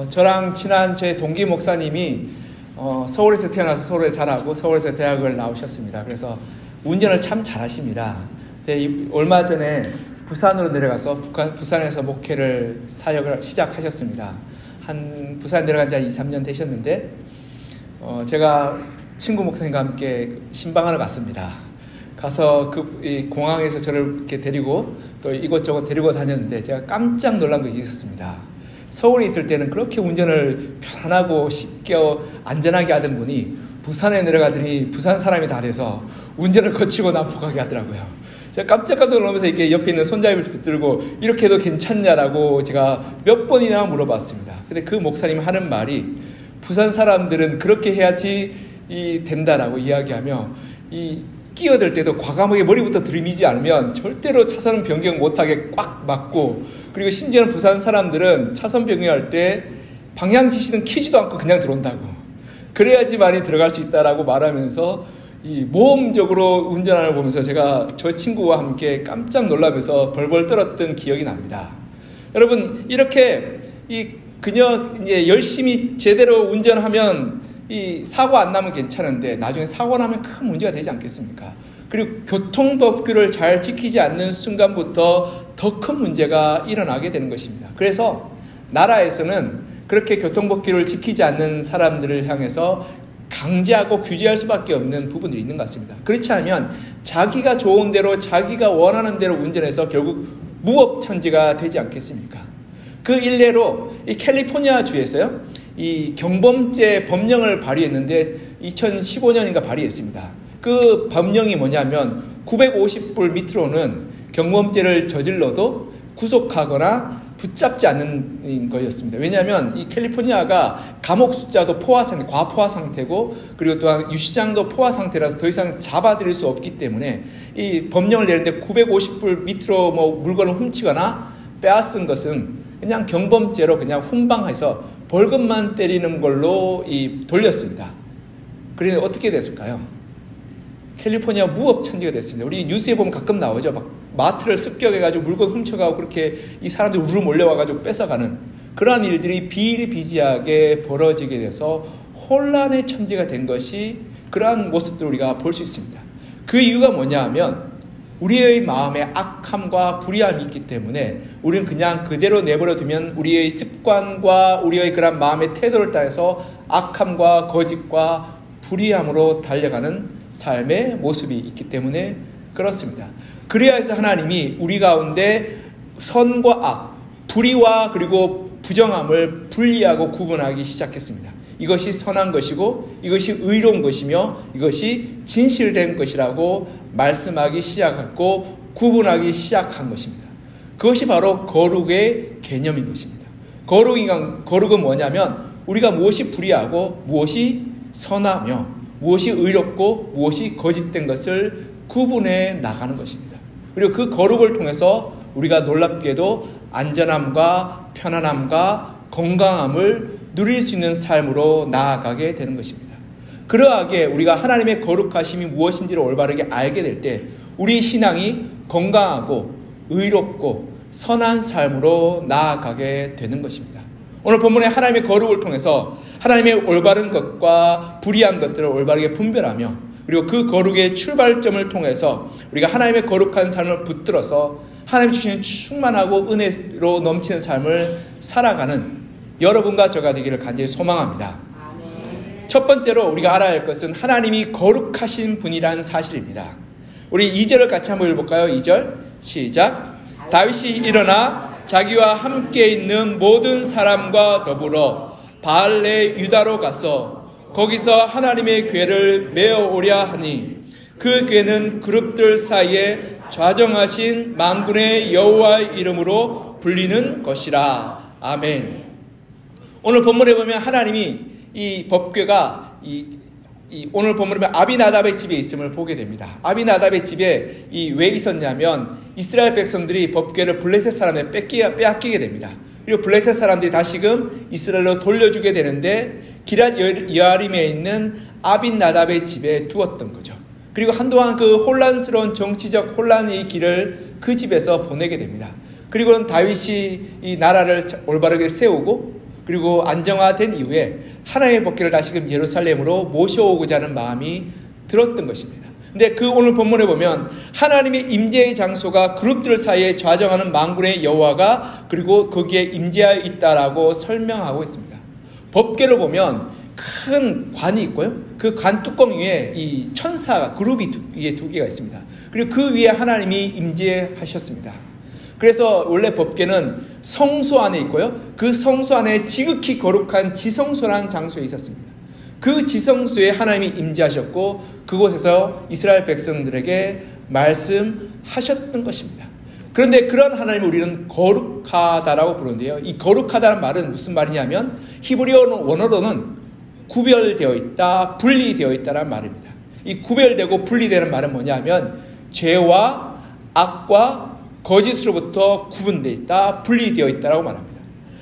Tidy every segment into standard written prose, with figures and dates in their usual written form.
저랑 친한 제 동기 목사님이 서울에서 태어나서 서울에 자라고 서울에서 대학을 나오셨습니다. 그래서 운전을 참 잘하십니다. 근데 얼마 전에 부산으로 내려가서 부산에서 목회를 사역을 시작하셨습니다. 부산 내려간 지 한 2, 3년 되셨는데 제가 친구 목사님과 함께 신방하러 갔습니다. 가서 이 공항에서 저를 이렇게 데리고 또 이곳저곳 데리고 다녔는데 제가 깜짝 놀란 것이 있었습니다. 서울에 있을 때는 그렇게 운전을 편하고 쉽게 안전하게 하던 분이 부산에 내려가더니 부산 사람이 다 돼서 운전을 거치고 난폭하게 하더라고요. 제가 깜짝 놀라면서 이렇게 옆에 있는 손잡이를 붙들고 이렇게 해도 괜찮냐라고 제가 몇 번이나 물어봤습니다. 근데 그 목사님 하는 말이 부산 사람들은 그렇게 해야지 된다라고 이야기하며 끼어들 때도 과감하게 머리부터 들이미지 않으면 절대로 차선 변경 못하게 꽉 막고, 그리고 심지어는 부산 사람들은 차선 변경할 때 방향 지시는 켜지도 않고 그냥 들어온다고, 그래야지만이 들어갈 수 있다라고 말하면서 모험적으로 운전하는 걸 보면서 제가 저 친구와 함께 깜짝 놀라면서 벌벌 떨었던 기억이 납니다. 여러분, 이렇게 그냥 이제 열심히 제대로 운전하면 사고 안 나면 괜찮은데 나중에 사고 나면 큰 문제가 되지 않겠습니까? 그리고 교통법규를 잘 지키지 않는 순간부터 더 큰 문제가 일어나게 되는 것입니다. 그래서 나라에서는 그렇게 교통법규를 지키지 않는 사람들을 향해서 강제하고 규제할 수밖에 없는 부분들이 있는 것 같습니다. 그렇지 않으면 자기가 좋은 대로 자기가 원하는 대로 운전해서 결국 무법천지가 되지 않겠습니까? 그 일례로 이 캘리포니아 주에서요, 이 경범죄 법령을 발의했는데 2015년인가 발의했습니다. 그 법령이 뭐냐면 950불 밑으로는 경범죄를 저질러도 구속하거나 붙잡지 않는 거였습니다. 왜냐하면 이 캘리포니아가 감옥 숫자도 과포화 상태고, 그리고 또한 유시장도 포화 상태라서 더 이상 잡아들일 수 없기 때문에 이 법령을 내는데 950불 밑으로 물건을 훔치거나 빼앗은 것은 그냥 경범죄로 그냥 훈방해서 벌금만 때리는 걸로 돌렸습니다. 그래서 어떻게 됐을까요? 캘리포니아 무법천지가 됐습니다. 우리 뉴스에 보면 가끔 나오죠. 막 마트를 습격해가지고 물건 훔쳐가고 그렇게 이 사람들이 우르르 몰려와가지고 뺏어가는 그러한 일들이 비일비재하게 벌어지게 돼서 혼란의 천지가 된 것이 그러한 모습들을 우리가 볼 수 있습니다. 그 이유가 뭐냐 하면 우리의 마음에 악함과 불의함이 있기 때문에 우리는 그냥 그대로 내버려 두면 우리의 습관과 우리의 그런 마음의 태도를 따라서 악함과 거짓과 불의함으로 달려가는 삶의 모습이 있기 때문에 그렇습니다. 그래야 해서 하나님이 우리 가운데 선과 악, 불의와 그리고 부정함을 분리하고 구분하기 시작했습니다. 이것이 선한 것이고 이것이 의로운 것이며 이것이 진실된 것이라고 말씀하기 시작했고 구분하기 시작한 것입니다. 그것이 바로 거룩의 개념인 것입니다. 거룩은 뭐냐면 우리가 무엇이 불의하고 무엇이 선하며 무엇이 의롭고 무엇이 거짓된 것을 구분해 나가는 것입니다. 그리고 그 거룩을 통해서 우리가 놀랍게도 안전함과 편안함과 건강함을 누릴 수 있는 삶으로 나아가게 되는 것입니다. 그러하게 우리가 하나님의 거룩하심이 무엇인지를 올바르게 알게 될 때 우리 신앙이 건강하고 의롭고 선한 삶으로 나아가게 되는 것입니다. 오늘 본문에 하나님의 거룩을 통해서 하나님의 올바른 것과 불의한 것들을 올바르게 분별하며 그리고 그 거룩의 출발점을 통해서 우리가 하나님의 거룩한 삶을 붙들어서 하나님 주시는 충만하고 은혜로 넘치는 삶을 살아가는 여러분과 저가 되기를 간절히 소망합니다. 첫 번째로 우리가 알아야 할 것은 하나님이 거룩하신 분이라는 사실입니다. 우리 2절을 같이 한번 읽어볼까요? 2절 시작. 다윗이 일어나 자기와 함께 있는 모든 사람과 더불어 바알레 유다로 가서 거기서 하나님의 궤를 메어오랴 하니 그 궤는 그룹들 사이에 좌정하신 만군의 여호와의 이름으로 불리는 것이라. 아멘. 오늘 본문에 보면 하나님이 이 법궤가 오늘 본문에 보면 아비나답의 집에 있음을 보게 됩니다. 아비나답의 집에 왜 있었냐면 이스라엘 백성들이 법궤를 블레셋 사람에 빼앗기게 됩니다. 그리고 블레셋 사람들이 다시금 이스라엘로 돌려주게 되는데 기럇 여아림에 있는 아비나답의 집에 두었던 거죠. 그리고 한동안 그 혼란스러운 정치적 혼란의 길을 그 집에서 보내게 됩니다. 그리고는 다윗이 이 나라를 올바르게 세우고 그리고 안정화된 이후에 하나님의 법궤를 다시금 예루살렘으로 모셔오고자 하는 마음이 들었던 것입니다. 근데 그 오늘 본문에 보면 하나님의 임재의 장소가 그룹들 사이에 좌정하는 만군의 여호와가 그리고 거기에 임재하여 있다라고 설명하고 있습니다. 법궤를 보면 큰 관이 있고요. 그 관 뚜껑 위에 이 천사 그룹이 위에 두 개가 있습니다. 그리고 그 위에 하나님이 임재하셨습니다. 그래서 원래 법궤는 성소 안에 있고요. 그 성소 안에 지극히 거룩한 지성소라는 장소에 있었습니다. 그 지성소에 하나님이 임재하셨고 그곳에서 이스라엘 백성들에게 말씀하셨던 것입니다. 그런데 그런 하나님을 우리는 거룩하다라고 부르는데요. 이 거룩하다는 말은 무슨 말이냐면 히브리어 원어로는 구별되어 있다, 분리되어 있다는 말입니다. 이 구별되고 분리되는 말은 뭐냐면 죄와 악과 거짓으로부터 구분되어 있다, 분리되어 있다라고 말합니다.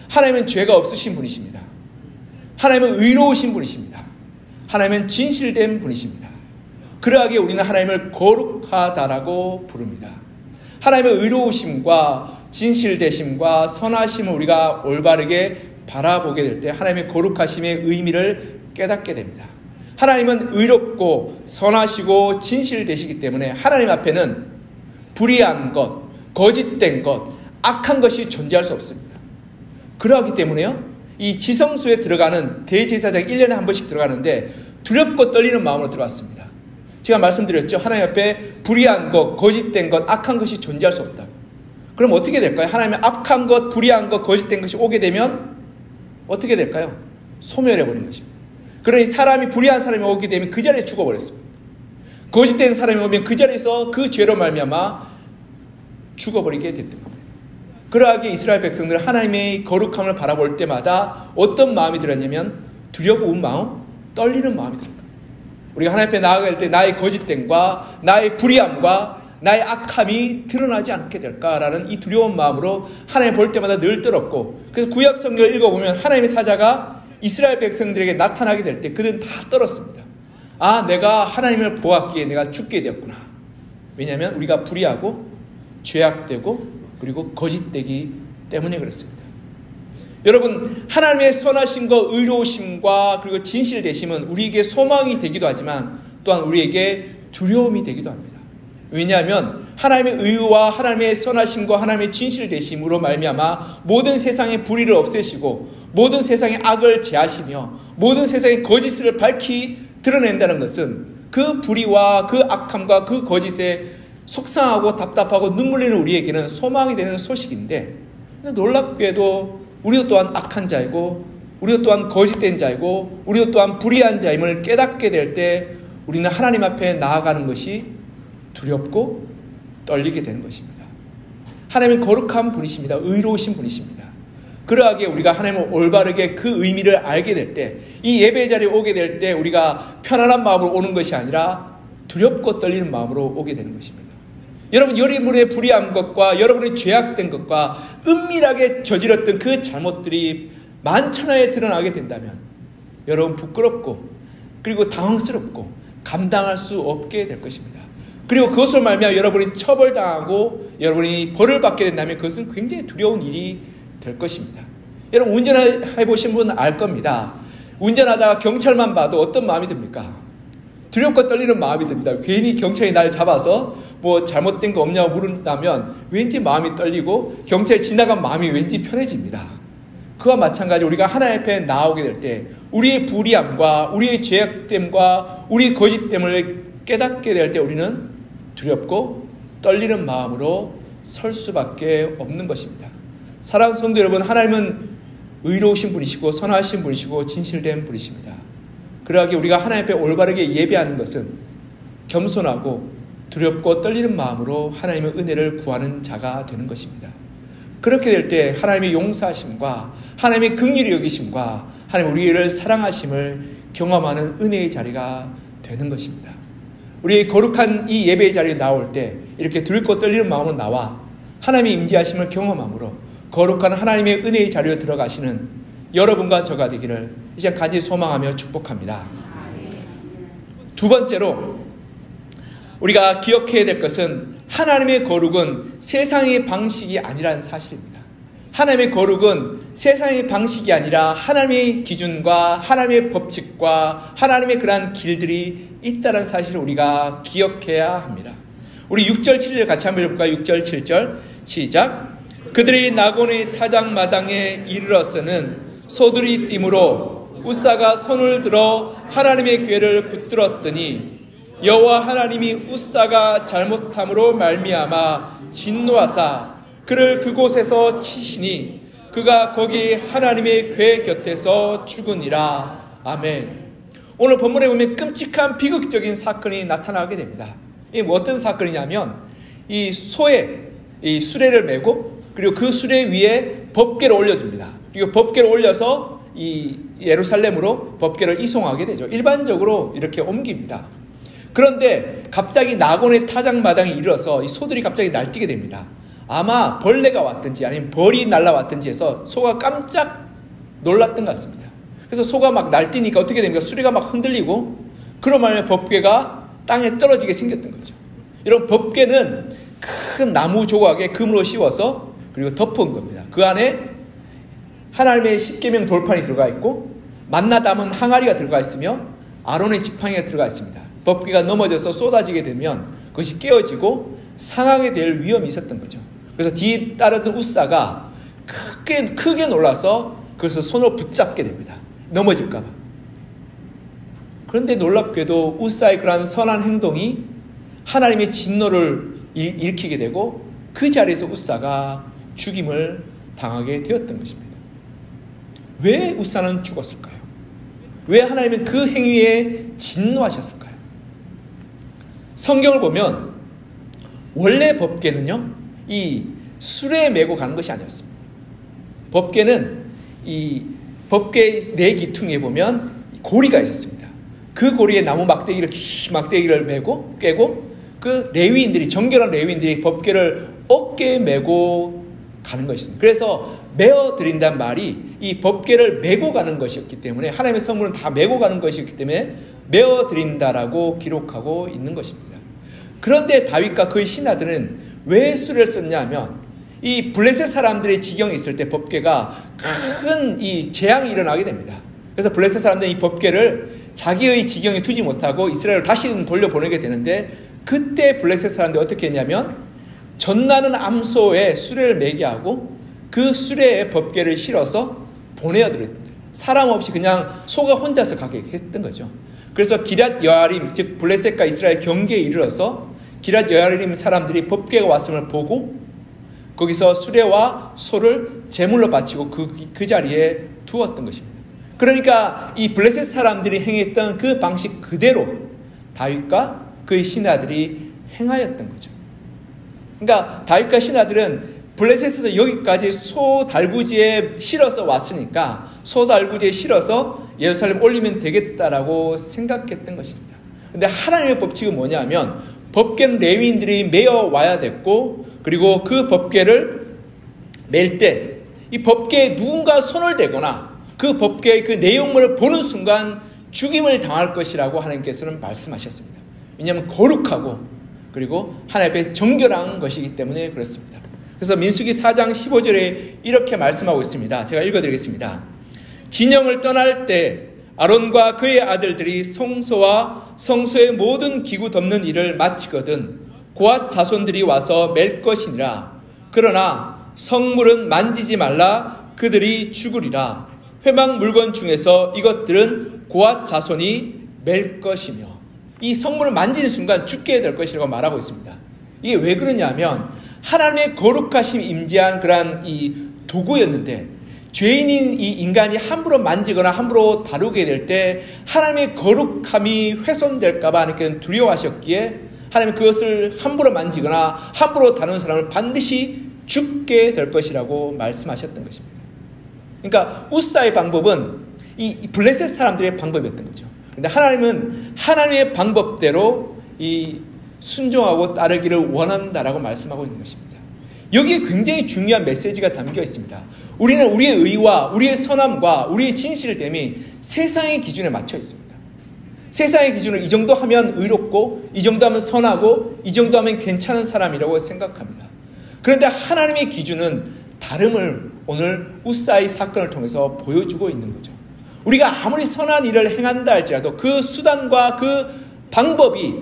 하나님은 죄가 없으신 분이십니다. 하나님은 의로우신 분이십니다. 하나님은 진실된 분이십니다. 그러하기에 우리는 하나님을 거룩하다라고 부릅니다. 하나님의 의로우심과 진실되심과 선하심을 우리가 올바르게 바라보게 될 때 하나님의 거룩하심의 의미를 깨닫게 됩니다. 하나님은 의롭고 선하시고 진실되시기 때문에 하나님 앞에는 불의한 것, 거짓된 것, 악한 것이 존재할 수 없습니다. 그러하기 때문에요, 이 지성소에 들어가는 대제사장이 1년에 한 번씩 들어가는데 두렵고 떨리는 마음으로 들어갔습니다. 제가 말씀드렸죠. 하나님 앞에 불의한 것, 거짓된 것, 악한 것이 존재할 수 없다고. 그럼 어떻게 될까요? 하나님의 악한 것, 불의한 것, 거짓된 것이 오게 되면 어떻게 될까요? 소멸해버린 것입니다. 그러니 사람이 불의한 사람이 오게 되면 그 자리에 죽어버렸습니다. 거짓된 사람이 오면 그 자리에서 그 죄로 말미암아 죽어버리게 됐던 겁니다. 그러하기에 이스라엘 백성들은 하나님의 거룩함을 바라볼 때마다 어떤 마음이 들었냐면 두려운 마음, 떨리는 마음이 들었다. 우리가 하나님 앞에 나아갈 때 나의 거짓됨과 나의 불의함과 나의 악함이 드러나지 않게 될까라는 이 두려운 마음으로 하나님 볼 때마다 늘 떨었고, 그래서 구약 성경을 읽어보면 하나님의 사자가 이스라엘 백성들에게 나타나게 될 때 그들은 다 떨었습니다. 아, 내가 하나님을 보았기에 내가 죽게 되었구나. 왜냐하면 우리가 불의하고 죄악되고 그리고 거짓되기 때문에 그렇습니다. 여러분, 하나님의 선하심과 의로우심과 그리고 진실되심은 우리에게 소망이 되기도 하지만 또한 우리에게 두려움이 되기도 합니다. 왜냐하면 하나님의 의와 하나님의 선하심과 하나님의 진실되심으로 말미암아 모든 세상의 불의를 없애시고 모든 세상의 악을 제하시며 모든 세상의 거짓을 밝히 드러낸다는 것은 그 불의와 그 악함과 그 거짓에 속상하고 답답하고 눈물 나는 우리에게는 소망이 되는 소식인데, 놀랍게도 우리도 또한 악한 자이고 우리도 또한 거짓된 자이고 우리도 또한 불의한 자임을 깨닫게 될 때 우리는 하나님 앞에 나아가는 것이 두렵고 떨리게 되는 것입니다. 하나님은 거룩한 분이십니다. 의로우신 분이십니다. 그러하기에 우리가 하나님을 올바르게 그 의미를 알게 될 때, 이 예배 자리에 오게 될 때 우리가 편안한 마음으로 오는 것이 아니라 두렵고 떨리는 마음으로 오게 되는 것입니다. 여러분, 여러분의 불의한 것과 여러분의 죄악된 것과 은밀하게 저질렀던 그 잘못들이 만천하에 드러나게 된다면 여러분 부끄럽고 그리고 당황스럽고 감당할 수 없게 될 것입니다. 그리고 그것을 말미암아 여러분이 처벌당하고 여러분이 벌을 받게 된다면 그것은 굉장히 두려운 일이 될 것입니다. 여러분, 운전해보신 분은 알 겁니다. 운전하다가 경찰만 봐도 어떤 마음이 듭니까? 두렵고 떨리는 마음이 듭니다. 괜히 경찰이 날 잡아서 뭐 잘못된 거 없냐고 물은다면 왠지 마음이 떨리고 경찰이 지나간 마음이 왠지 편해집니다. 그와 마찬가지 우리가 하나님 앞에 나오게 될 때 우리의 불의함과 우리의 죄악됨과 우리의 거짓됨을 깨닫게 될 때 우리는 두렵고 떨리는 마음으로 설 수밖에 없는 것입니다. 사랑하는 성도 여러분, 하나님은 의로우신 분이시고 선하신 분이시고 진실된 분이십니다. 그러하기에 우리가 하나님 앞에 올바르게 예배하는 것은 겸손하고 두렵고 떨리는 마음으로 하나님의 은혜를 구하는 자가 되는 것입니다. 그렇게 될 때 하나님의 용서하심과 하나님의 긍휼히 여기심과 하나님 우리를 사랑하심을 경험하는 은혜의 자리가 되는 것입니다. 우리의 거룩한 이 예배의 자리에 나올 때 이렇게 두렵고 떨리는 마음으로 나와 하나님의 임재하심을 경험함으로 거룩한 하나님의 은혜의 자리에 들어가시는 여러분과 저가 되기를 이제 간절히 소망하며 축복합니다. 두 번째로 우리가 기억해야 될 것은 하나님의 거룩은 세상의 방식이 아니라는 사실입니다. 하나님의 거룩은 세상의 방식이 아니라 하나님의 기준과 하나님의 법칙과 하나님의 그러한 길들이 있다는 사실을 우리가 기억해야 합니다. 우리 6절 7절 같이 한번 읽어볼까요? 6절 7절 시작. 그들이 나곤의 타작마당에 이르렀으는 소들이 띠므로 웃사가 손을 들어 하나님의 궤를 붙들었더니 여호와 하나님이 웃사가 잘못함으로 말미암아 진노하사 그를 그곳에서 치시니 그가 거기 하나님의 궤 곁에서 죽으니라. 아멘. 오늘 본문에 보면 끔찍한 비극적인 사건이 나타나게 됩니다. 이게 어떤 사건이냐면 이 소에 이 수레를 메고 그리고 그 수레 위에 법궤를 올려줍니다. 그리고 법궤를 올려서 이 예루살렘으로 법궤를 이송하게 되죠. 일반적으로 이렇게 옮깁니다. 그런데 갑자기 나곤의 타작마당에 이르러서 이 소들이 갑자기 날뛰게 됩니다. 아마 벌레가 왔든지 아니면 벌이 날라왔든지 해서 소가 깜짝 놀랐던 것 같습니다. 그래서 소가 막 날뛰니까 어떻게 됩니까? 수레가 막 흔들리고 그러면 법궤가 땅에 떨어지게 생겼던 거죠. 이런 법궤는 큰 나무 조각에 금으로 씌워서 그리고 덮은 겁니다. 그 안에 하나님의 십계명 돌판이 들어가 있고 만나 담은 항아리가 들어가 있으며 아론의 지팡이가 들어가 있습니다. 법궤가 넘어져서 쏟아지게 되면 그것이 깨어지고 상하게 될 위험이 있었던 거죠. 그래서 뒤따르던 웃사가 크게 놀라서 그래서 손으로 붙잡게 됩니다. 넘어질까 봐. 그런데 놀랍게도 웃사의 그러한 선한 행동이 하나님의 진노를 일으키게 되고 그 자리에서 웃사가 죽임을 당하게 되었던 것입니다. 왜 웃사는 죽었을까요? 왜 하나님은 그 행위에 진노하셨을까요? 성경을 보면 원래 법궤는요, 이 수레에 메고 가는 것이 아니었습니다. 법궤는 이 법궤 네 기퉁에 보면 고리가 있었습니다. 그 고리에 나무 막대기를 메고 꿰고 그 레위인들이 정결한 레위인들이 법궤를 어깨에 메고 가는 것입니다. 그래서 메어 드린단 말이 이 법궤를 메고 가는 것이었기 때문에 하나님의 선물은 다 메고 가는 것이었기 때문에 메어 드린다라고 기록하고 있는 것입니다. 그런데 다윗과 그의 신하들은 왜 수레를 썼냐 하면 이 블레셋 사람들의 지경에 있을 때 법궤가 큰 이 재앙이 일어나게 됩니다. 그래서 블레셋 사람들은 이 법궤를 자기의 지경에 두지 못하고 이스라엘을 다시 돌려보내게 되는데 그때 블레셋 사람들이 어떻게 했냐면 전나는 암소에 수레를 매게 하고 그 수레에 법궤를 실어서 보내어드렸습니다. 사람 없이 그냥 소가 혼자서 가게 했던 거죠. 그래서 기럇 여아림, 즉 블레셋과 이스라엘 경계에 이르러서 기럇 여아림 사람들이 법궤가 왔음을 보고 거기서 수레와 소를 제물로 바치고 그 자리에 두었던 것입니다. 그러니까 이 블레셋 사람들이 행했던 그 방식 그대로 다윗과 그의 신하들이 행하였던 거죠. 그러니까 다윗과 신하들은 블레셋에서 여기까지 소 달구지에 실어서 왔으니까 소 달구지에 실어서 예루살렘 올리면 되겠다라고 생각했던 것입니다. 그런데 하나님의 법칙은 뭐냐면 법궤는 레위인들이 메어 와야 됐고 그리고 그 법궤를 맬 때 이 법궤에 누군가 손을 대거나 그 법궤의 그 내용물을 보는 순간 죽임을 당할 것이라고 하나님께서는 말씀하셨습니다. 왜냐하면 거룩하고 그리고 하나님 앞에 정결한 것이기 때문에 그렇습니다. 그래서 민수기 4장 15절에 이렇게 말씀하고 있습니다. 제가 읽어드리겠습니다. 진영을 떠날 때 아론과 그의 아들들이 성소와 성소의 모든 기구 덮는 일을 마치거든 고앗 자손들이 와서 맬 것이니라. 그러나 성물은 만지지 말라. 그들이 죽으리라. 회막 물건 중에서 이것들은 고앗 자손이 맬 것이며 이 성물을 만지는 순간 죽게 될 것이라고 말하고 있습니다. 이게 왜 그러냐면 하나님의 거룩하심이 임재한 그러한 이 도구였는데 죄인인 이 인간이 함부로 만지거나 함부로 다루게 될 때 하나님의 거룩함이 훼손될까 봐 하나님께서는 두려워하셨기에 하나님은 그것을 함부로 만지거나 함부로 다루는 사람을 반드시 죽게 될 것이라고 말씀하셨던 것입니다. 그러니까 웃사의 방법은 이 블레셋 사람들의 방법이었던 거죠. 그런데 하나님은 하나님의 방법대로 이 순종하고 따르기를 원한다라고 말씀하고 있는 것입니다. 여기에 굉장히 중요한 메시지가 담겨 있습니다. 우리는 우리의 의와 우리의 선함과 우리의 진실됨이 세상의 기준에 맞춰 있습니다. 세상의 기준은 이 정도 하면 의롭고 이 정도 하면 선하고 이 정도 하면 괜찮은 사람이라고 생각합니다. 그런데 하나님의 기준은 다름을 오늘 우사의 사건을 통해서 보여주고 있는 거죠. 우리가 아무리 선한 일을 행한다 할지라도 그 수단과 그 방법이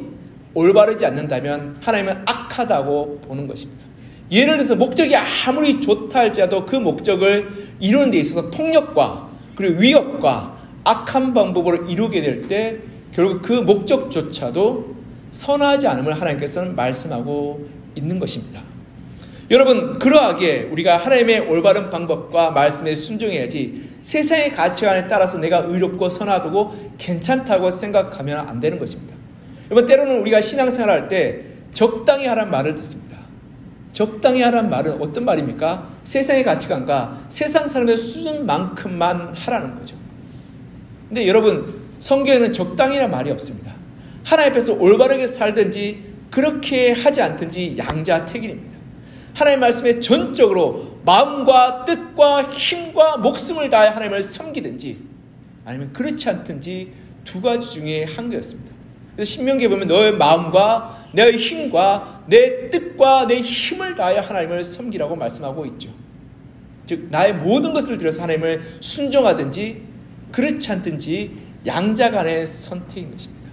올바르지 않는다면 하나님은 악하다고 보는 것입니다. 예를 들어서 목적이 아무리 좋다 할지라도 그 목적을 이루는 데 있어서 폭력과 그리고 위협과 악한 방법으로 이루게 될 때 결국 그 목적조차도 선하지 않음을 하나님께서는 말씀하고 있는 것입니다. 여러분, 그러하기에 우리가 하나님의 올바른 방법과 말씀에 순종해야지 세상의 가치관에 따라서 내가 의롭고 선하고 괜찮다고 생각하면 안 되는 것입니다. 여러분, 때로는 우리가 신앙생활 할 때 적당히 하라는 말을 듣습니다. 적당히 하라는 말은 어떤 말입니까? 세상의 가치관과 세상 사람의 수준만큼만 하라는 거죠. 근데 여러분, 성경에는 적당히라는 말이 없습니다. 하나님 앞에서 올바르게 살든지 그렇게 하지 않든지 양자택일입니다. 하나님 말씀에 전적으로 마음과 뜻과 힘과 목숨을 다해 하나님을 섬기든지 아니면 그렇지 않든지 두 가지 중에 한 개였습니다. 그래서 신명기에 보면 너의 마음과 내 힘과 내 뜻과 내 힘을 다하여 하나님을 섬기라고 말씀하고 있죠. 즉 나의 모든 것을 들여서 하나님을 순종하든지 그렇지 않든지 양자 간의 선택인 것입니다.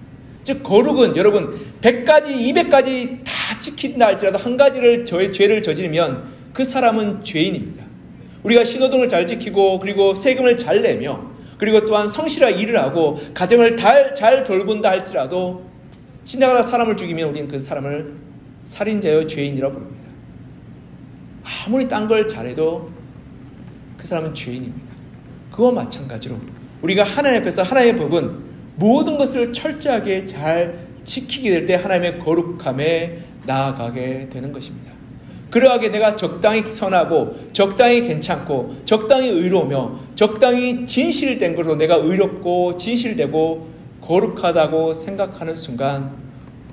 즉 거룩은 여러분 100가지 200가지 다 지킨다 할지라도 한 가지를 죄를 저지르면 그 사람은 죄인입니다. 우리가 신호등을 잘 지키고 그리고 세금을 잘 내며 그리고 또한 성실하게 일을 하고 가정을 잘 돌본다 할지라도 지나가다 사람을 죽이면 우리는 그 사람을 살인자여 죄인이라고 부릅니다. 아무리 딴 걸 잘해도 그 사람은 죄인입니다. 그와 마찬가지로 우리가 하나님 앞에서 하나님의 법은 모든 것을 철저하게 잘 지키게 될 때 하나님의 거룩함에 나아가게 되는 것입니다. 그러하게 내가 적당히 선하고 적당히 괜찮고 적당히 의로우며 적당히 진실된 것으로 내가 의롭고 진실되고 거룩하다고 생각하는 순간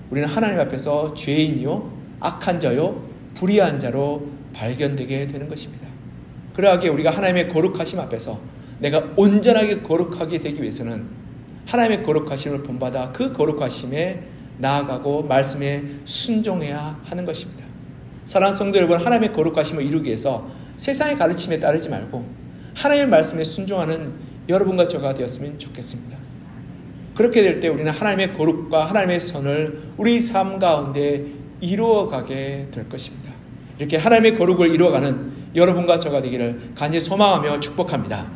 우리는 하나님 앞에서 죄인이요 악한 자요 불의한 자로 발견되게 되는 것입니다. 그러하게 우리가 하나님의 거룩하심 앞에서 내가 온전하게 거룩하게 되기 위해서는 하나님의 거룩하심을 본받아 그 거룩하심에 나아가고 말씀에 순종해야 하는 것입니다. 사랑하는 성도 여러분, 하나님의 거룩하심을 이루기 위해서 세상의 가르침에 따르지 말고 하나님의 말씀에 순종하는 여러분과 저가 되었으면 좋겠습니다. 그렇게 될 때 우리는 하나님의 거룩과 하나님의 선을 우리 삶 가운데 이루어가게 될 것입니다. 이렇게 하나님의 거룩을 이루어가는 여러분과 저가 되기를 간절히 소망하며 축복합니다.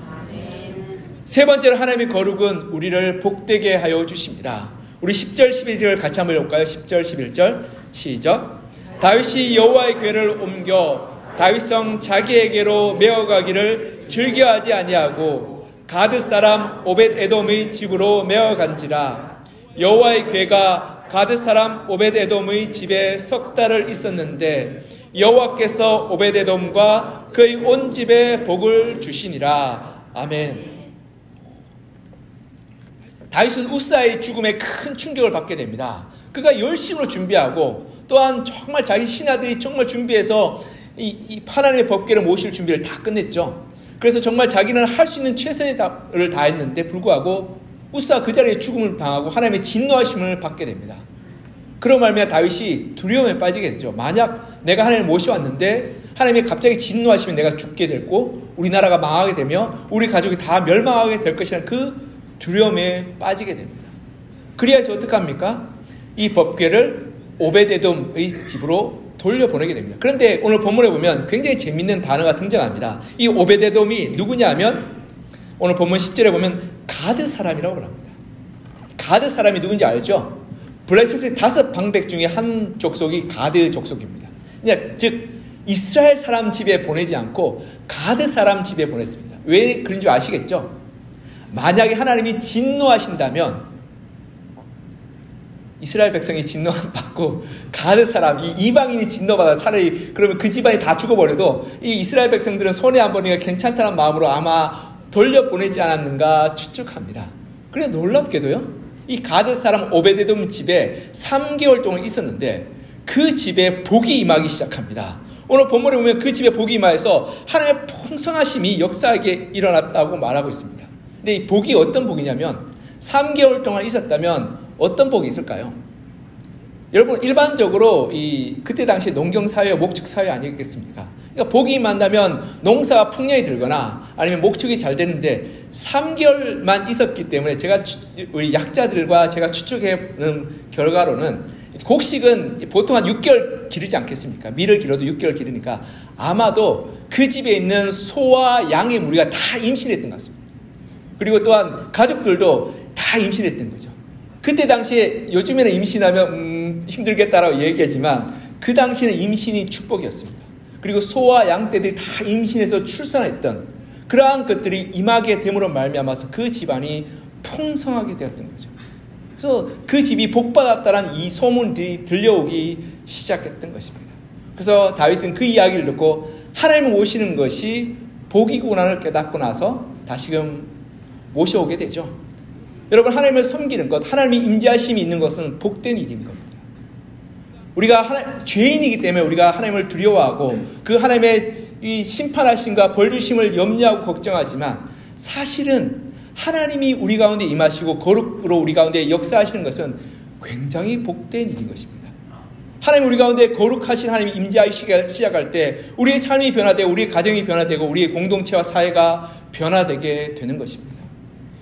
세 번째로 하나님의 거룩은 우리를 복되게 하여 주십니다. 우리 10절 11절 같이 한번 읽을까요? 10절 11절 시작. 다윗이 여호와의 궤를 옮겨 다윗성 자기에게로 메어가기를 즐겨하지 아니하고 가드 사람 오벳 에돔의 집으로 메어간지라. 여호와의 궤가 가드 사람 오벳 에돔의 집에 석 달을 있었는데 여호와께서 오벳 에돔과 그의 온 집에 복을 주시니라. 아멘. 다윗은 우사의 죽음에 큰 충격을 받게 됩니다. 그가 열심으로 준비하고 또한 정말 자기 신하들이 정말 준비해서 이 하나님의 법궤를 모실 준비를 다 끝냈죠. 그래서 정말 자기는 할 수 있는 최선의 답을 다했는데 불구하고 우사가 그 자리에 죽음을 당하고 하나님의 진노하심을 받게 됩니다. 그런 말미암아 다윗이 두려움에 빠지게 되죠. 만약 내가 하나님을 모셔왔는데 하나님이 갑자기 진노하시면 내가 죽게 되고 우리나라가 망하게 되며 우리 가족이 다 멸망하게 될 것이라는 그 두려움에 빠지게 됩니다. 그리하여서 어떻게 합니까? 이 법궤를 오벳에돔의 집으로 돌려보내게 됩니다. 그런데 오늘 본문에 보면 굉장히 재밌는 단어가 등장합니다. 이 오벳에돔이 누구냐 하면 오늘 본문 10절에 보면 가드 사람이라고 합니다. 가드 사람이 누군지 알죠? 블레셋의 5방백 중에 한 족속이 가드 족속입니다. 즉 이스라엘 사람 집에 보내지 않고 가드 사람 집에 보냈습니다. 왜 그런 줄 아시겠죠? 만약에 하나님이 진노하신다면 이스라엘 백성이 진노받고 가드 사람, 이 이방인이 진노받아 차라리 그러면 그 집안이 다 죽어버려도 이 이스라엘 백성들은 손해 안 보니까 괜찮다는 마음으로 아마 돌려보내지 않았는가 추측합니다. 그런데 놀랍게도요, 이 가드 사람 오벳에돔 집에 3개월 동안 있었는데 그 집에 복이 임하기 시작합니다. 오늘 본문에 보면 그 집에 복이 임하여서 하나님의 풍성하심이 역사하게 일어났다고 말하고 있습니다. 근데 이 복이 어떤 복이냐면 3개월 동안 있었다면 어떤 복이 있을까요? 여러분 일반적으로 그때 당시 농경사회, 목축사회 아니겠습니까? 그러니까 복이 만나면 농사가 풍년이 들거나 아니면 목축이 잘 되는데 3개월만 있었기 때문에 우리 약자들과 제가 추측해보는 결과로는 곡식은 보통 한 6개월 기르지 않겠습니까? 밀을 길어도 6개월 기르니까 아마도 그 집에 있는 소와 양의 무리가 다 임신했던 것 같습니다. 그리고 또한 가족들도 다 임신했던 거죠. 그때 당시에 요즘에는 임신하면 힘들겠다라고 얘기하지만 그 당시에는 임신이 축복이었습니다. 그리고 소와 양떼들이 다 임신해서 출산했던 그러한 것들이 임하게 됨으로 말미암아서 그 집안이 풍성하게 되었던 거죠. 그래서 그 집이 복받았다는 이 소문들이 들려오기 시작했던 것입니다. 그래서 다윗은 그 이야기를 듣고 하나님을 모시는 것이 복이구나를 깨닫고 나서 다시금 모셔오게 되죠. 여러분, 하나님을 섬기는 것, 하나님의 임재하심이 있는 것은 복된 일인 겁니다. 우리가 죄인이기 때문에 우리가 하나님을 두려워하고 그 하나님의 이 심판하심과 벌주심을 염려하고 걱정하지만 사실은 하나님이 우리 가운데 임하시고 거룩으로 우리 가운데 역사하시는 것은 굉장히 복된 일인 것입니다. 하나님 우리 가운데 거룩하신 하나님이 임재하시기 시작할 때 우리의 삶이 변화되고 우리의 가정이 변화되고 우리의 공동체와 사회가 변화되게 되는 것입니다.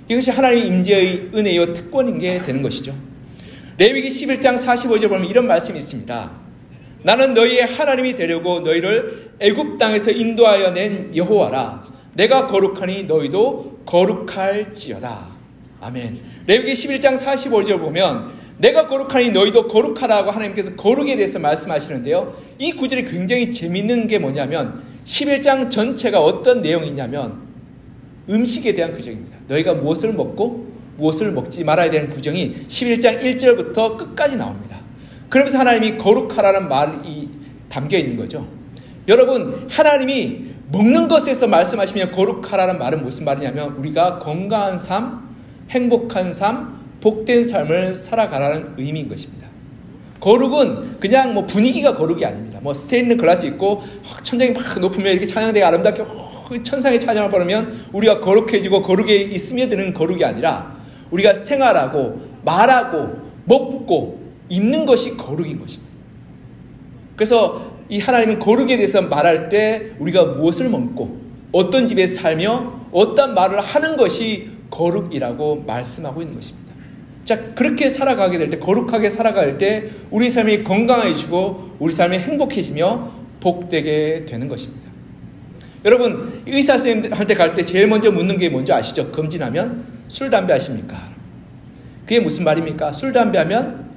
이것이 하나님의 임재의 은혜요 특권인 게 되는 것이죠. 레위기 11장 45절 보면 이런 말씀이 있습니다. 나는 너희의 하나님이 되려고 너희를 애굽 땅에서 인도하여 낸 여호와라. 내가 거룩하니 너희도 거룩할지어다. 아멘. 레위기 11장 45절 보면 내가 거룩하니 너희도 거룩하라고 하나님께서 거룩에 대해서 말씀하시는데요. 이 구절이 굉장히 재밌는 게 뭐냐면 11장 전체가 어떤 내용이냐면 음식에 대한 규정입니다. 너희가 무엇을 먹고 무엇을 먹지 말아야 되는 규정이 11장 1절부터 끝까지 나옵니다. 그러면서 하나님이 거룩하라는 말이 담겨 있는 거죠. 여러분, 하나님이 먹는 것에서 말씀하시면 거룩하라는 말은 무슨 말이냐면 우리가 건강한 삶, 행복한 삶, 복된 삶을 살아가라는 의미인 것입니다. 거룩은 그냥 뭐 분위기가 거룩이 아닙니다. 뭐 스테인드 글라스 있고 천장이 막 높으면 이렇게 찬양대가 아름답게 천상의 찬양을 부르면 우리가 거룩해지고 거룩에 스며드는 거룩이 아니라 우리가 생활하고 말하고 먹고 입는 것이 거룩인 것입니다. 그래서 이 하나님은 거룩에 대해서 말할 때 우리가 무엇을 먹고 어떤 집에 살며 어떤 말을 하는 것이 거룩이라고 말씀하고 있는 것입니다. 자, 그렇게 살아가게 될 때, 거룩하게 살아갈 때 우리 삶이 건강해지고 우리 삶이 행복해지며 복되게 되는 것입니다. 여러분, 의사 선생님한테 갈 때 제일 먼저 묻는 게 뭔지 아시죠? 검진하면 술, 담배 하십니까? 그게 무슨 말입니까? 술, 담배 하면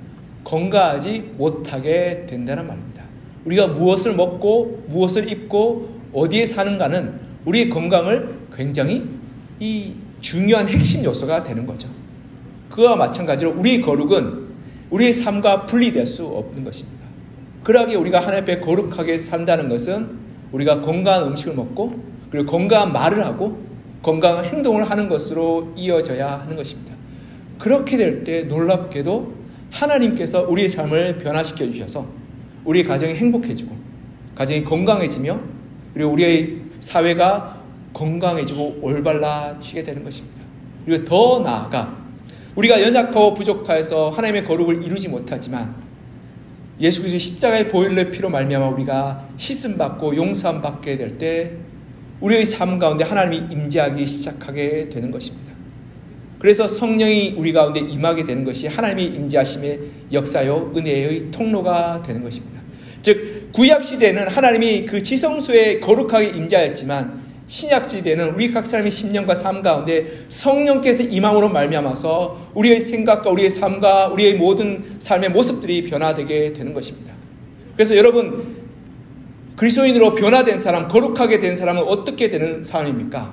건강하지 못하게 된다는 말입니다. 우리가 무엇을 먹고 무엇을 입고 어디에 사는가는 우리의 건강을 굉장히 이 중요한 핵심 요소가 되는 거죠. 그와 마찬가지로 우리의 거룩은 우리의 삶과 분리될 수 없는 것입니다. 그러기에 우리가 하나님 앞에 거룩하게 산다는 것은 우리가 건강한 음식을 먹고 그리고 건강한 말을 하고 건강한 행동을 하는 것으로 이어져야 하는 것입니다. 그렇게 될 때 놀랍게도 하나님께서 우리의 삶을 변화시켜 주셔서 우리의 가정이 행복해지고 가정이 건강해지며 그리고 우리의 사회가 건강해지고 올바라지게 되는 것입니다. 그리고 더 나아가 우리가 연약하고 부족하여서 하나님의 거룩을 이루지 못하지만 예수 그리스도의 십자가의 보혈의 피로 말미암아 우리가 씻음받고 용서함받게 될 때 우리의 삶 가운데 하나님이 임재하기 시작하게 되는 것입니다. 그래서 성령이 우리 가운데 임하게 되는 것이 하나님의 임재하심의 역사요 은혜의 통로가 되는 것입니다. 즉 구약시대는 하나님이 그 지성소에 거룩하게 임재하였지만 신약시대는 우리 각 사람의 심령과 삶 가운데 성령께서 임함으로 말미암아서 우리의 생각과 우리의 삶과 우리의 모든 삶의 모습들이 변화되게 되는 것입니다. 그래서 여러분, 그리스도인으로 변화된 사람, 거룩하게 된 사람은 어떻게 되는 사람입니까?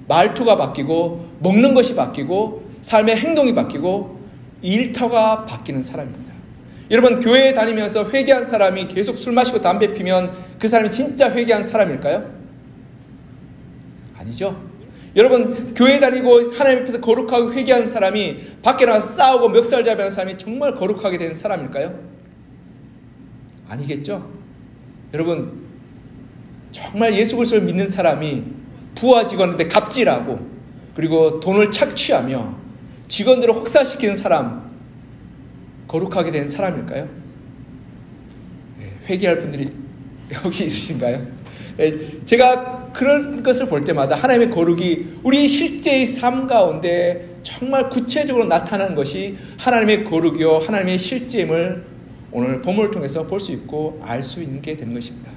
말투가 바뀌고 먹는 것이 바뀌고 삶의 행동이 바뀌고 일터가 바뀌는 사람입니다. 여러분, 교회에 다니면서 회개한 사람이 계속 술 마시고 담배 피면 그 사람이 진짜 회개한 사람일까요? 아니죠. 여러분, 교회 다니고 하나님 앞에서 거룩하고 회개한 사람이 밖에 나가서 싸우고 멱살잡이 하는 사람이 정말 거룩하게 된 사람일까요? 아니겠죠. 여러분, 정말 예수 그리스도를 믿는 사람이 부하 직원한테 갑질하고 그리고 돈을 착취하며 직원들을 혹사시키는 사람, 거룩하게 된 사람일까요? 회개할 분들이 여기 있으신가요? 제가 그런 것을 볼 때마다 하나님의 거룩이 우리 실제의 삶 가운데 정말 구체적으로 나타나는 것이 하나님의 거룩이요 하나님의 실제임을 오늘 본문을 통해서 볼 수 있고 알 수 있는 게 되는 것입니다.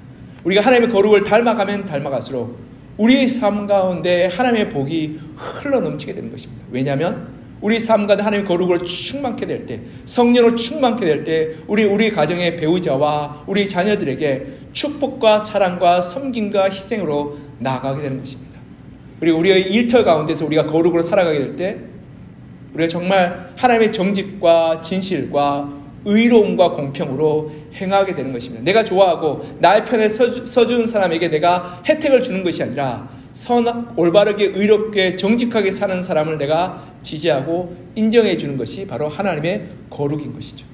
우리가 하나님의 거룩을 닮아가면 닮아갈수록 우리의 삶 가운데 하나님의 복이 흘러넘치게 되는 것입니다. 왜냐하면 우리 삶 가운데 하나님의 거룩으로 충만케 될 때, 성령으로 충만케 될 때 우리 가정의 배우자와 우리 자녀들에게 축복과 사랑과 섬김과 희생으로 나아가게 되는 것입니다. 그리고 우리의 일터 가운데서 우리가 거룩으로 살아가게 될 때 우리가 정말 하나님의 정직과 진실과 의로움과 공평으로 행하게 되는 것입니다. 내가 좋아하고 나의 편에 서주는 사람에게 내가 혜택을 주는 것이 아니라 올바르게 의롭게 정직하게 사는 사람을 내가 지지하고 인정해 주는 것이 바로 하나님의 거룩인 것이죠.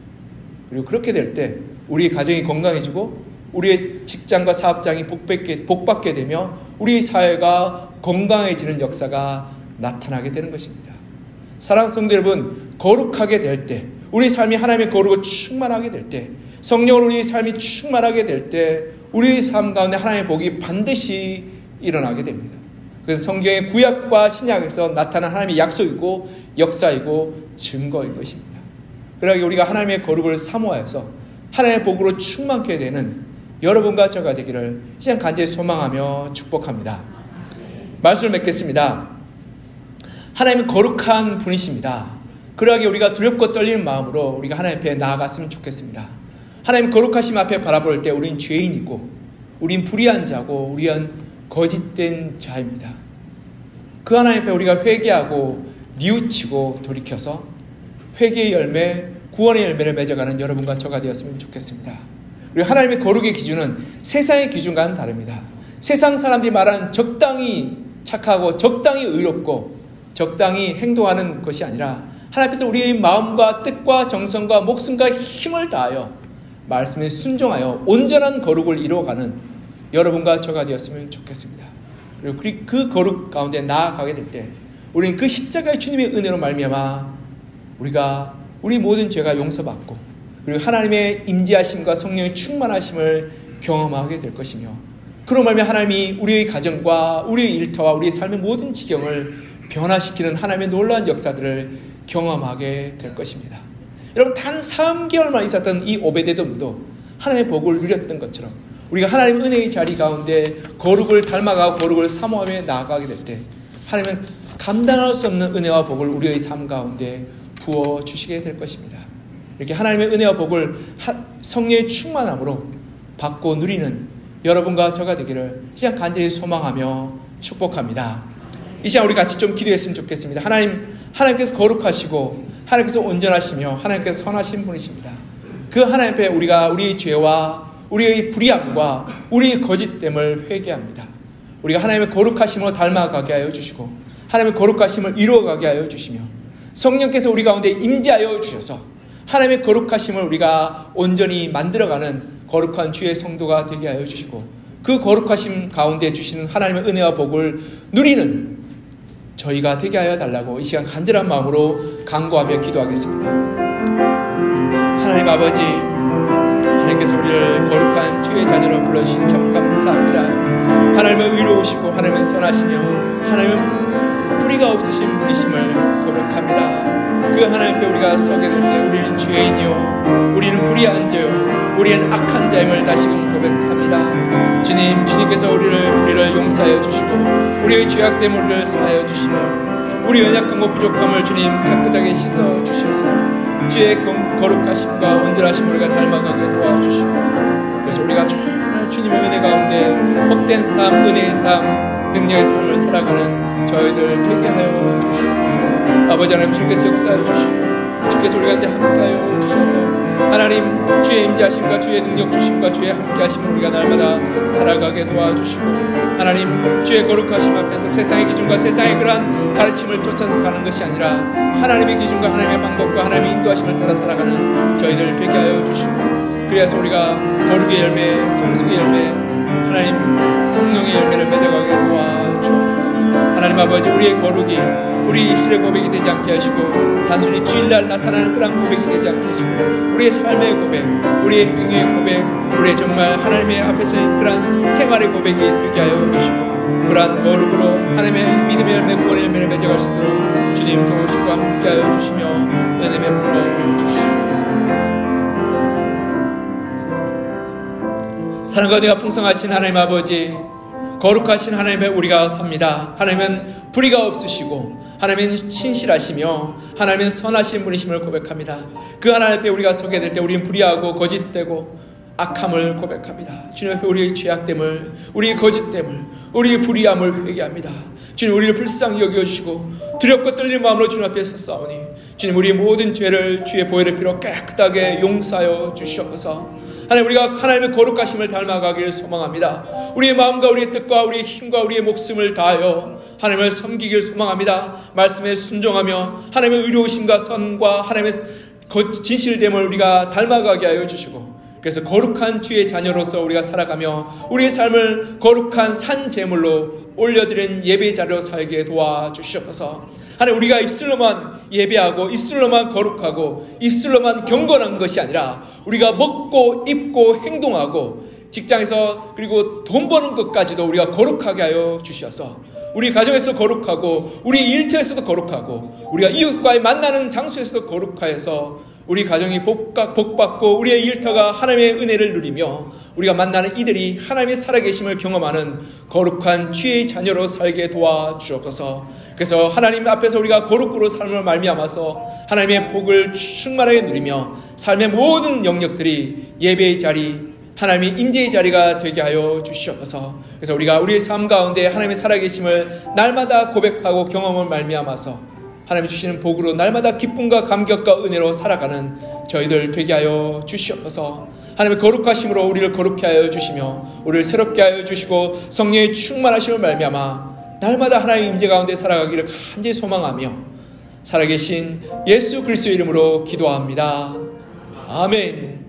그리고 그렇게 될 때 우리 가정이 건강해지고 우리의 직장과 사업장이 복받게 되며 우리 사회가 건강해지는 역사가 나타나게 되는 것입니다. 사랑하는 성도 여러분, 거룩하게 될 때, 우리 삶이 하나님의 거룩으로 충만하게 될 때, 성령으로 우리 삶이 충만하게 될 때 우리의 삶 가운데 하나님의 복이 반드시 일어나게 됩니다. 그래서 성경의 구약과 신약에서 나타난 하나님의 약속이고 역사이고 증거인 것입니다. 그러기 우리가 하나님의 거룩을 사모하여서 하나님의 복으로 충만케 되는 여러분과 저가 되기를 시간 간절히 소망하며 축복합니다. 말씀을 맺겠습니다. 하나님은 거룩한 분이십니다. 그러하게 우리가 두렵고 떨리는 마음으로 우리가 하나님 앞에 나아갔으면 좋겠습니다. 하나님 거룩하심 앞에 바라볼 때 우린 죄인이고 우린 불의한 자고 우리는 거짓된 자입니다. 그 하나님 앞에 우리가 회개하고 뉘우치고 돌이켜서 회개의 열매, 구원의 열매를 맺어가는 여러분과 저가 되었으면 좋겠습니다. 그리고 하나님의 거룩의 기준은 세상의 기준과는 다릅니다. 세상 사람들이 말하는 적당히 착하고 적당히 의롭고 적당히 행동하는 것이 아니라 하나님 앞에서 우리의 마음과 뜻과 정성과 목숨과 힘을 다하여 말씀에 순종하여 온전한 거룩을 이루어가는 여러분과 저가 되었으면 좋겠습니다. 그리고 그 거룩 가운데 나아가게 될 때 우리는 그 십자가의 주님의 은혜로 말미암아 우리가 우리 모든 죄가 용서받고 그리고 하나님의 임재하심과 성령의 충만하심을 경험하게 될 것이며 그로 말미암아 하나님이 우리의 가정과 우리의 일터와 우리의 삶의 모든 지경을 변화시키는 하나님의 놀라운 역사들을 경험하게 될 것입니다. 여러분 단 3개월만 있었던 이 오베데돔도 하나님의 복을 누렸던 것처럼 우리가 하나님 은혜의 자리 가운데 거룩을 닮아가고 거룩을 사모하며 나아가게 될 때 하나님은 감당할 수 없는 은혜와 복을 우리의 삶 가운데 부어주시게 될 것입니다. 이렇게 하나님의 은혜와 복을 성령의 충만함으로 받고 누리는 여러분과 저가 되기를 시간 간절히 소망하며 축복합니다. 이 시간 우리 같이 좀 기도했으면 좋겠습니다. 하나님께서 거룩하시고 하나님께서 온전하시며 하나님께서 선하신 분이십니다. 그 하나님 앞에 우리가 우리의 죄와 우리의 불의함과 우리의 거짓됨을 회개합니다. 우리가 하나님의 거룩하심으로 닮아가게 하여 주시고 하나님의 거룩하심을 이루어가게 하여 주시며 성령께서 우리 가운데 임재하여 주셔서 하나님의 거룩하심을 우리가 온전히 만들어가는 거룩한 주의 성도가 되게 하여 주시고 그 거룩하심 가운데 주시는 하나님의 은혜와 복을 누리는 저희가 되게 하여 달라고 이 시간 간절한 마음으로 간구하며 기도하겠습니다. 하나님 아버지, 하나님께서 우리를 거룩한 주의 자녀로 불러주시니 참 감사합니다. 하나님은 의로우시고 하나님은 선하시며 하나님은 뿌리가 없으신 분이심을 고백합니다. 그 하나님 앞에 우리가 서게 될 때 우리는 죄인이요 우리는 불의한 자요 우리는 악한 자임을 다시금 고백합니다. 주님께서 우리를 불의를 용서하여 주시고 우리의 죄악됨을 우리를 사하여 주시며 우리 연약함과 부족함을 주님 깨끗하게 씻어 주셔서 주의 거룩하심과 온전하심을 우리가 닮아가게 도와주시고 그래서 우리가 정말 주님의 은혜 가운데 복된 삶, 은혜의 삶, 능력의 삶을 살아가는 저희들 되게 하여 주시옵소서. 아버지 하나님 주께서 역사해 주시고 주께서 우리 가운데 함께하여 주셔서 하나님 주의 임재하심과 주의 능력 주심과 주의 함께하심을 우리가 날마다 살아가게 도와주시고 하나님 주의 거룩하심 앞에서 세상의 기준과 세상의 그러한 가르침을 쫓아서 가는 것이 아니라 하나님의 기준과 하나님의 방법과 하나님의 인도하심을 따라 살아가는 저희들 되게 하여 주시고 그래서 우리가 거룩의 열매, 성숙의 열매, 하나님 성령의 열매를 맺어가게 도와주옵소서. 하나님 아버지, 우리의 거룩이 우리 입술의 고백이 되지 않게 하시고 단순히 주일날 나타나는 그런 고백이 되지 않게 하시고 우리의 삶의 고백, 우리의 행위의 고백, 우리의 정말 하나님의 앞에서의 그런 생활의 고백이 되게 하여 주시고 그러한 거룩으로 하나님의 믿음의 열매, 구원의 열매를 맺어갈 수 있도록 주님 도우시고 함께 하여 주시며 은혜 베풀어 주시옵소서. 사랑과 은혜가 풍성하신 하나님 아버지, 거룩하신 하나님의 우리가 섭니다. 하나님은 불의가 없으시고 하나님은 신실하시며 하나님은 선하신 분이심을 고백합니다. 그 하나님 앞에 우리가 서게 될 때 우리는 불의하고 거짓되고 악함을 고백합니다. 주님 앞에 우리의 죄악됨을, 우리의 거짓됨을, 우리의 불의함을 회개합니다. 주님, 우리를 불쌍히 여겨주시고 두렵고 떨리는 마음으로 주님 앞에 서싸우니 주님, 우리의 모든 죄를 주의 보혈의 피로 깨끗하게 용서하여 주시옵소서. 하나님, 우리가 하나님의 거룩하심을 닮아가기를 소망합니다. 우리의 마음과 우리의 뜻과 우리의 힘과 우리의 목숨을 다하여 하나님을 섬기기를 소망합니다. 말씀에 순종하며 하나님의 의로우심과 선과 하나님의 진실됨을 우리가 닮아가게 하여 주시고, 그래서 거룩한 주의 자녀로서 우리가 살아가며 우리의 삶을 거룩한 산 제물로 올려드린 예배 자료로 살게 도와주시옵소서. 하나님, 우리가 입술로만 예배하고 입술로만 거룩하고 입술로만 경건한 것이 아니라 우리가 먹고 입고 행동하고 직장에서 그리고 돈 버는 것까지도 우리가 거룩하게 하여 주셔서 우리 가정에서 거룩하고 우리 일터에서도 거룩하고 우리가 이웃과의 만나는 장소에서도 거룩하여서 우리 가정이 복받고 우리의 일터가 하나님의 은혜를 누리며 우리가 만나는 이들이 하나님의 살아계심을 경험하는 거룩한 주의 자녀로 살게 도와주옵소서. 그래서 하나님 앞에서 우리가 거룩으로 삶을 말미암아서 하나님의 복을 충만하게 누리며 삶의 모든 영역들이 예배의 자리, 하나님의 임재의 자리가 되게 하여 주시옵소서. 그래서 우리가 우리의 삶 가운데 하나님의 살아계심을 날마다 고백하고 경험을 말미암아서 하나님이 주시는 복으로 날마다 기쁨과 감격과 은혜로 살아가는 저희들 되게 하여 주시옵소서. 하나님의 거룩하심으로 우리를 거룩케 하여 주시며 우리를 새롭게 하여 주시고 성령의 충만하심을 말미암아 날마다 하나님의 임재 가운데 살아가기를 간절히 소망하며 살아계신 예수 그리스도의 이름으로 기도합니다. 아멘.